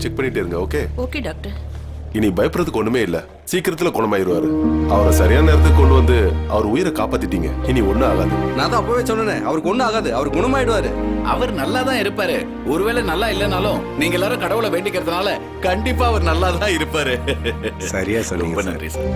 Check பண்ணிட்டே இருங்க. Okay okay doctor. இனி பயப்படுறதுக்கு ஒண்ணுமே இல்ல. சீக்கிரத்துல குணமாயிருவாரு. அவரை சரியான நேரத்துக்கு கொண்டு வந்து அவர் உயிரை காப்பாத்திட்டீங்க. இனி ஒண்ணும் ஆகாது. நான் தான் அப்பவே சொன்னேன், அவருக்கு ஒண்ணும் ஆகாது, அவர் குணமாயிடுவாரு. அவர் நல்லா தான் இருப்பாரு. ஒருவேளை நல்லா இல்லைனாலும் நீங்க எல்லாரும் கடவுளை வேண்டிக்கிறதுனால கண்டிப்பா அவர் நல்லா தான் இருப்பாரு. சரியா ரொம்ப சொன்னீங்க. நன்றி சார்.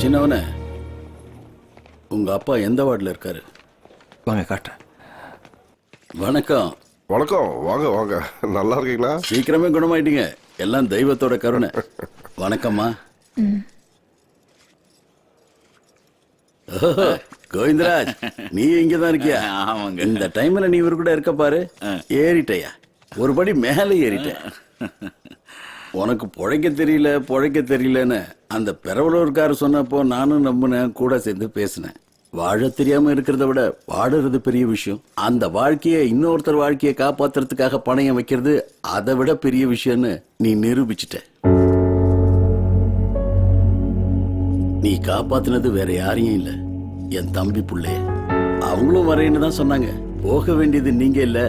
சின்னவனே, உங்க அப்பா எந்த வார்டில் இருக்காரு? வாங்க காட்டுறேன். வணக்கம். வணக்கம். வாங்க வாங்க. நல்லா இருக்கீங்களா? சீக்கிரமே குணமாயிட்டீங்க. எல்லாம் தெய்வத்தோட கருணை. வணக்கம்மா. ஓஹோ, கோவிந்தராஜ், நீ இங்கதான் இருக்கியா? ஆமாங்க. இந்த டைம்ல நீ இவர் கூட இருக்க பாரு. ஏறிட்டயா? ஒரு படி மேலே ஏறிட்ட. உனக்கு பொழைக்க தெரியலன்னு அந்த பெரவலூர்காரர் சொன்னப்போ நானும் நம்பினேன், கூட சேர்ந்து பேசினேன். வாழ தெரியாம இருக்கிறத விட வாடுறது பெரிய விஷயம். அந்த வாழ்க்கையை இன்னொருத்தர் வாழ்க்கையை காப்பாத்துறதுக்காக பணையம் வைக்கிறது அதை விட பெரிய விஷயம்னு நீ நிரூபிச்சிட்ட. நீ காப்பாத்தினது வேற யாரையும் இல்ல, என் தம்பி புள்ளைய. அவங்களும் வரேன்னு தான் சொன்னாங்க. போக வேண்டியது நீங்க இல்ல,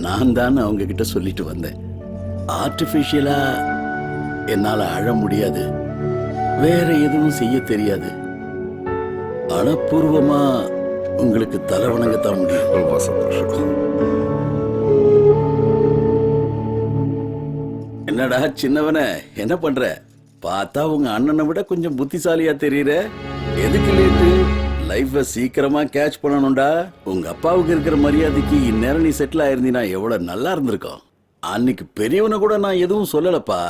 நான் தான் அவங்க கிட்ட சொல்லிட்டு வந்தேன். ஆர்டிபிஷியலா என்னால அழ முடியாது, வேற எதுவும் செய்ய தெரியாது. மனப்பூர்வமா உங்களுக்கு தலை வணங்கத்தான் முடியும். ரொம்ப சந்தோஷம். என்னடா சின்னவன, என்ன பண்ற? பார்த்தா உங்க அண்ணனை விட கொஞ்சம் புத்திசாலியா தெரியற. எதுக்கு லேட்டு? லைஃப சீக்கிரமா கேட்ச் பண்ணணும்டா. உங்க அப்பாவுக்கு இருக்கிற மரியாதைக்கு இந்நேரம் நீ செட்டில் ஆயிருந்தீனா எவ்வளவு நல்லா இருந்திருக்கும். அன்னைக்கு பெரியவனை கூட நான் எதுவும் சொல்லலப்பா.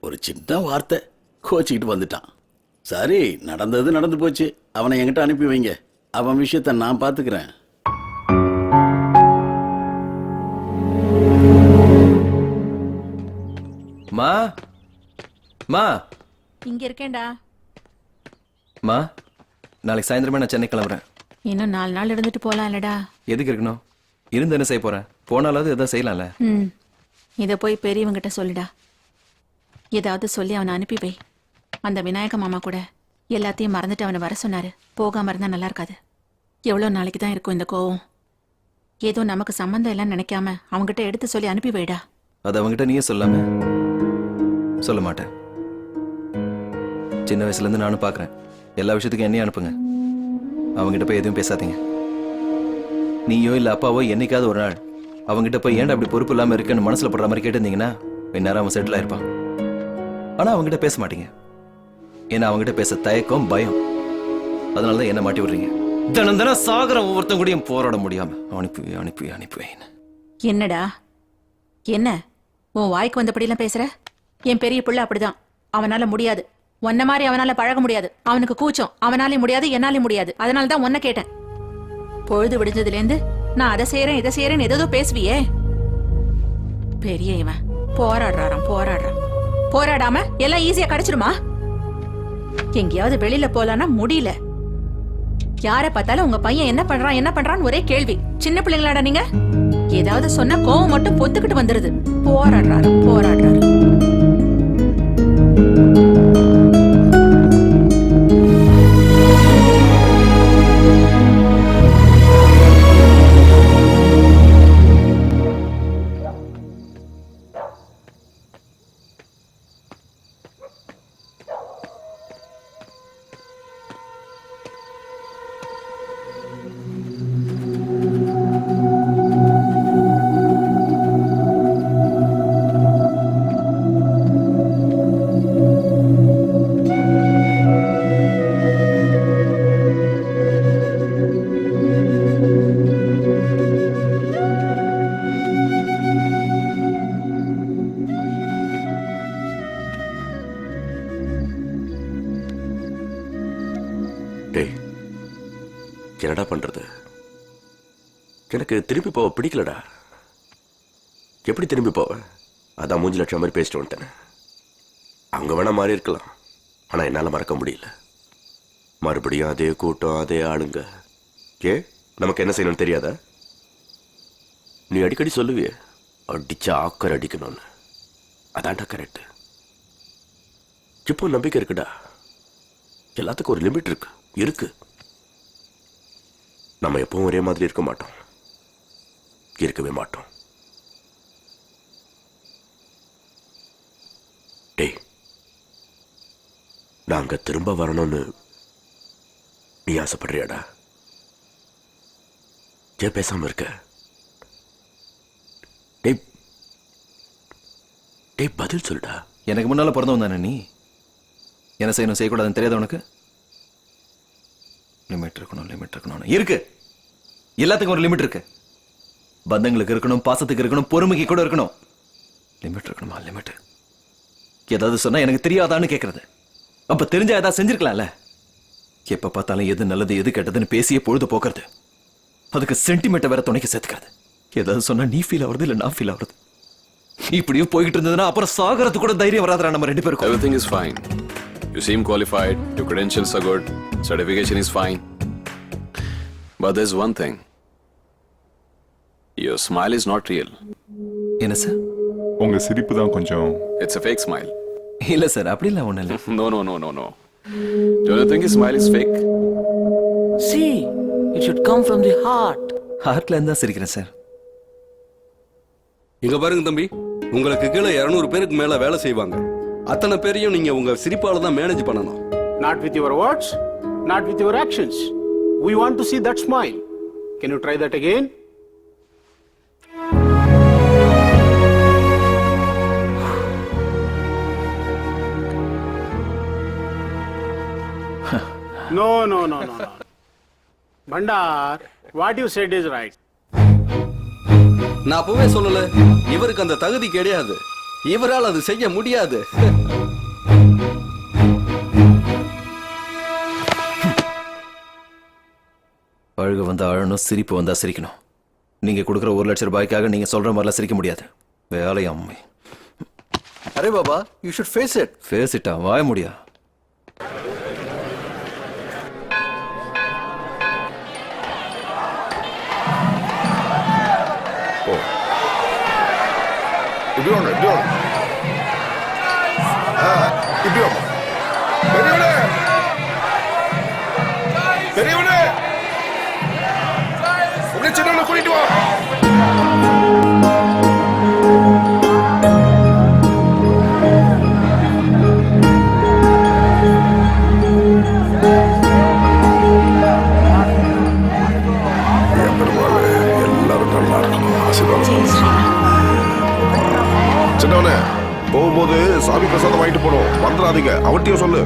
ஒரு சின்ன வார்த்தை கோச்சிக்கிட்டு வந்துட்டான். சரி, நடந்தது நடந்து போச்சு. அவனை என்கிட்ட அனுப்பி வைங்க. அவன் விஷயத்த நான் பாத்துக்கிறேன். மா மா இங்க இருக்கேன்டா. மா, நாளைக்கு சாயந்தரமே நான் சென்னை கிளம்புறேன். இன்னும் 4 நாள் இருந்துட்டு போலாம் இல்லடா? எதுக்கு இருக்கணும்? இருந்து என்ன செய்ய போறேன்? போனாலாவது எதாவது செய்யலாம்ல. இதை போய் பெரியவங்கிட்ட சொல்லுடா. ஏதாவது சொல்லி அவனை அனுப்பி வை. அந்த விநாயக மாமா கூட எல்லாத்தையும் மறந்துட்டு அவனை வர சொன்னாரு. போகாம இருந்தா நல்லா இருக்காது. எவ்வளோ நாளைக்கு தான் இருக்கும் இந்த கோவம்? ஏதோ நமக்கு சம்மந்தம் இல்லைன்னு நினைக்காம அவங்ககிட்ட எடுத்து சொல்லி அனுப்பி வைடா. அது அவங்ககிட்ட நீயே சொல்லாம? சொல்ல மாட்டேன். சின்ன வயசுல இருந்து நானும் பாக்குறேன். எல்லா விஷயத்துக்கும் என்னையும் அனுப்புங்க. அவங்ககிட்ட போய் எதுவும் பேசாதீங்க. நீயோ இல்ல அப்பாவோ என்னைக்காவது ஒரு நாள் அவங்ககிட்ட போய் ஏன்டா அப்படி பொறுப்பு இல்லாம இருக்குன்னு மனசுல படுற மாதிரி கேட்டிருந்தீங்கன்னா இந்நேரம் அவன் செட்டில் ஆயிருப்பான். ஆனா அவங்ககிட்ட பேச மாட்டீங்க. ஏன்னா அவங்ககிட்ட பேச தயக்கம், பயம். அதனாலதான் என்ன மாட்டி விடுறீங்க. தினம் தினம் சாகர ஒவ்வொருத்தன் கூடயும் போராட முடியாம அனுப்புவேன். என்னடா என்ன உன் வாய்க்கு வந்தபடியெல்லாம் பேசுற? என் பெரிய பிள்ளை அப்படிதான். அவனால முடியாது. உன்ன மாதிரி அவனால பழக முடியாது. அவனுக்கு கூச்சம். அவனாலே முடியாது, என்னாலே முடியாது. அதனால தான் உன்ன கேட்டேன். பொழுது விடிஞ்சதுல இருந்து நான் அதை செய்யறேன் இதை செய்யறேன்னு ஏதோ பேசுவியே. பெரிய இவன் போராடுறான். போராடாம எல்லாம் ஈஸியா கிடைச்சிருமா? எங்கேயாவது வெளியில போலான்னா முடியல. யார பார்த்தாலும் உங்க பையன் என்ன பண்றான்னு ஒரே கேள்வி. சின்ன பிள்ளைங்களாடா நீங்க? ஏதாவது சொன்னா கோவம் மட்டும் பொத்துக்கிட்டு வந்துருது. போராடுறாரு. எனக்கு திரும்பி போக பிடிக்கலடா. எப்படி திரும்பி போவேன்? அதான் மூஞ்சி லட்சம் மாதிரி பேசிட்டு வந்துட்டேன். அங்கே வேணா மாறி இருக்கலாம், ஆனால் என்னால் மறக்க முடியல. மறுபடியும் அதே கூட்டம், அதே ஆளுங்க. நமக்கு என்ன செய்யணும்னு தெரியாதா? நீ அடிக்கடி சொல்லுவியே, அடிச்சா ஆக்கர் அடிக்கணும்னு. அதான்டா கரெக்ட். இப்போ நம்பிக்கை இருக்குடா. எல்லாத்துக்கும் ஒரு லிமிட் இருக்கு. நம்ம எப்பவும் ஒரே மாதிரி இருக்க மாட்டோம், இருக்கவே மாட்டோம். டேய், நாங்க திரும்ப வரணும்னு நீ ஆசைப்படுறியாடா? ஏன் பேசாம இருக்க? டேய் டேய் பதில் சொல்லுடா. எனக்கு முன்னால பிறந்தவன் தானே நீ. என்ன செய்யணும் செய்யக்கூடாதுன்னு தெரியாத உனக்கு? லிமிட் இருக்கணும். இருக்கு, எல்லாத்துக்கும் ஒரு லிமிட் இருக்கு. பந்தங்களுக்கு இருக்கணும், பாசத்துக்கு இருக்கணும், பொறுமைக்கு கூட இருக்கணும். லிமிட் இருக்கணுமா? லிமிட். ஏதாவது சொன்னா எனக்கு தெரியாதான்னு கேட்கறது. அப்ப தெரிஞ்சா ஏதாவது செஞ்சிருக்கலாம்ல. எப்ப பார்த்தாலும் எது நல்லது எது கெட்டதுன்னு பேசியே பொழுது போக்குறது. அதுக்கு சென்டிமெண்ட்டை வேற துணைக்கு சேர்த்துக்கிறது. ஏதாவது சொன்னா நீ ஃபீல் ஆகுறது இல்ல நான் ஃபீல் ஆகுறது. இப்படியும் போய்கிட்டு இருந்ததுன்னா அப்புறம் சாகறது கூட தைரியம் வராதுடா நம்ம 2 பேருக்கும். Everything is fine. You seem qualified, your credentials are good, certification is fine. But there's one thing. Your smile is not real. என்ன சார்? உங்க சிரிப்பு தான் கொஞ்சம். It's a fake smile. இல்ல சார், அப்படி இல்ல ஒண்ணு இல்ல. No. Don't you think his smile is fake? See, it should come from the heart. ஹார்ட்ல இருந்தா சிரிக்கிறேன் சார். இங்க பாருங்க தம்பி, உங்களுக்கு கீழே 200 பேருக்கு மேல வேலை செய்வாங்க. அத்தனை பேரையும் நீங்க உங்க சிரிப்பால தான் மேனேஜ் பண்ணணும். Not with your words, not with your actions. We want to see that smile. Can you try that again? No. Bhandar, what you said is right. நான் அப்பவே சொல்லல, இவருக்கு அந்த தகுதி கிடையாது, இவரால் அது செய்ய முடியாது. அழுக வந்தா அழணும், சிரிப்பு வந்தா சிரிக்கணும். நீங்க கொடுக்குற 1 லட்சம் ரூபாய்க்காக நீங்க சொல்ற மாதிரிலாம் சிரிக்க முடியாது. வேலை அம்மை. அரே பாபா, you should face it. Face இட்டா வாய முடியா? இப்படி வாங்க. பெரியவனே உன்னை சின்ன கூட்டிட்டு வா. எல்லாரும் நல்லா இருக்கணும், ஆசீர்வாதம். சின்னவனே, போகும்போது சாமி பிரசாதம் வாங்கிட்டு போனோம், வந்துடாதீங்க. அவன்கிட்டயும் சொல்லு.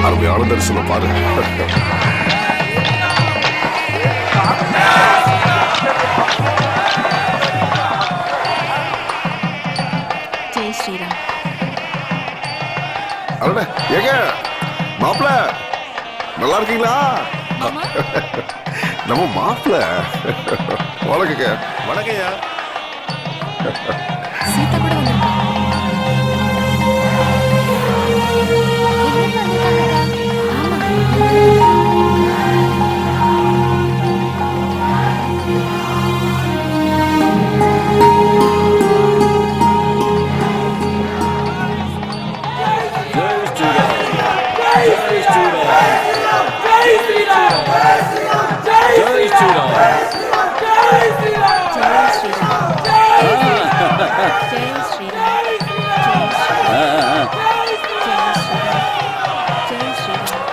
அருமையான தரிசனம் பாரு. ஜெய் ஸ்ரீராம். அடடே, ஏங்க மாப்பிள்ள நல்லா இருக்கீங்களா? நம்ம மாப்பிள்ள. வணக்கங்க. வணக்கம்யா. சீதா கூட வந்திருக்கா.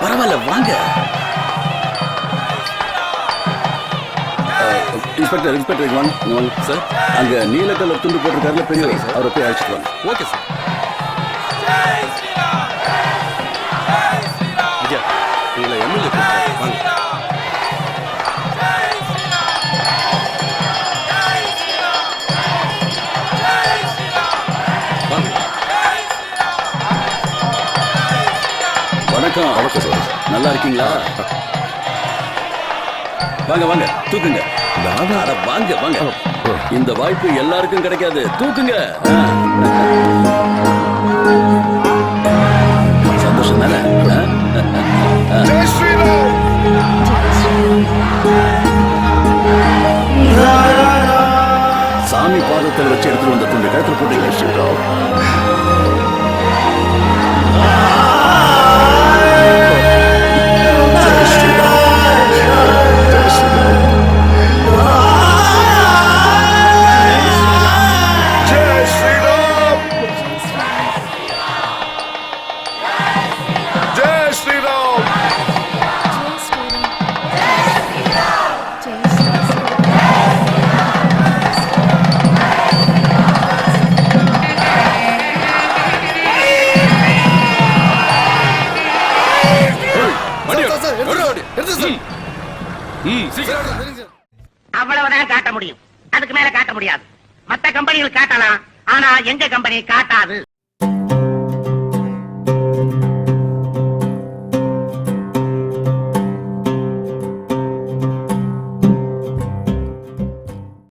பரவாயில்ல, வாங்க. இன்ஸ்பெக்டர் வாங்க சார். அங்க நீல கலர் துண்டு போட்டிருக்காருல பெரியவர், அவரை போய் அழைச்சிட்டு வாங்க. Okay sir. ஐயா, உங்களை எம்எல்ஏ வாங்க. வணக்கம். வணக்கம் சார். நல்லா இருக்கீங்களா? வாங்க வாங்க தூக்குங்க. அட, வாங்க வாங்க. இந்த வாய்ப்பு எல்லாருக்கும் கிடைக்காது. தூக்குங்க. சந்தோஷம் தானே? சாமி பாதத்தில் வச்சு எடுத்துட்டு வந்த துண்டு கழுத்துல போட்டீங்க. ஸ்ரீராம். அவ்வளவுதான் காட்ட முடியும். அதுக்கு மேல காட்ட முடியாது. மத்த கம்பெனிகள் காட்டலாம், ஆனா எங்க கம்பெனி காட்டாது.